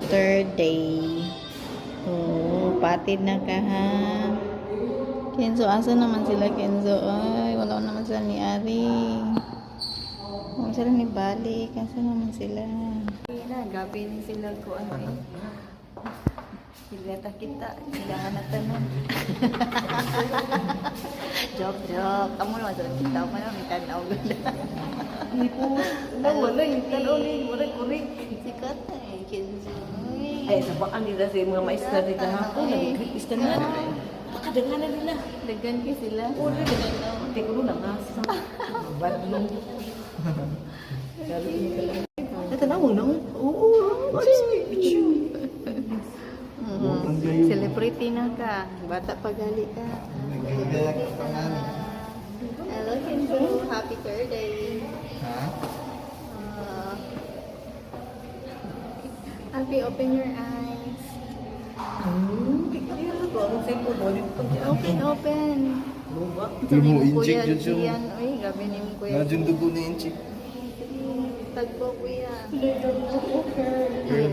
Third day. Patid na ka ha. Kenzo, asa naman sila Kenzo? Ay, wala naman sila ni Ari. Wala sila ni Balik. Asa naman sila? Gabi ni sila ko ano eh. Sila kita. Kailangan na tanan. Joke. Kamu naman sila kita. Kamu naman may tanaw ganda. Wala yung tanaw ni wala kurik. Sikat na eh, Kenzo. Ay, sabaan nila sa mga maestra rin kahapon. Nag-kripis ka na. Pakadagan na nila. Dagan ka sila. Uli, hindi ko nung nangasa. Badlong. Natanaw mo nung? Oo. Celebrity na ka. Bata pagali ka. Hello, Kenzo. Happy third day. Alfie, open your eyes. Open. Ilmu injek jujur. Uy, gabi ni mo kuya. Najun dugo ni injek. Tagpo kuya.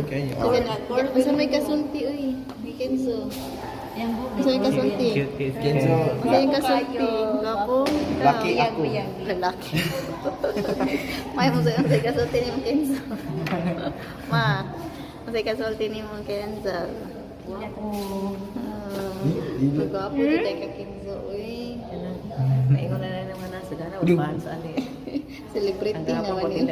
Kayaknya. Masa may kasulti uy. May Kenzo. Masa may kasulti. Kenzo. Masa may kasulti. Gapong. Laki aku. Lalaki. May mo sa'yo may kasulti ni mo Kenzo. Ma. Masa kasulti ni mo Kenzo. Magapo to tayo ka Kenzo. Uy. Naingon na naman nasa gana. Upahan sa ali. Celebrity naman yun.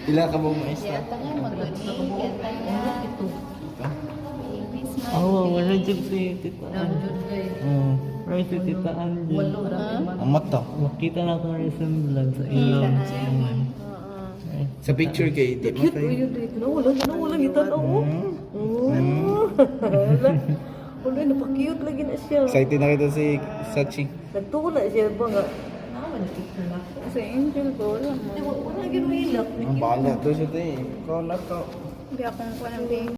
Ila ka mong maestra. Yata nga, mag-unig. Yata nga. Baby smile. Wala dyan si Tita Right si Tita Angie. Amat to. Makita na akong resemblance sa ilong. Sa picture kay di mo tayo. Wala kita tao. Wala, napakute lagi na siya. Excited na kita si Sachi. Nagtula siya ba nga? Sa angel ko, wala mo. Wala ginawin. Ang bala to siya tayo. Ikaw na to. Hindi akong kuha ng baby.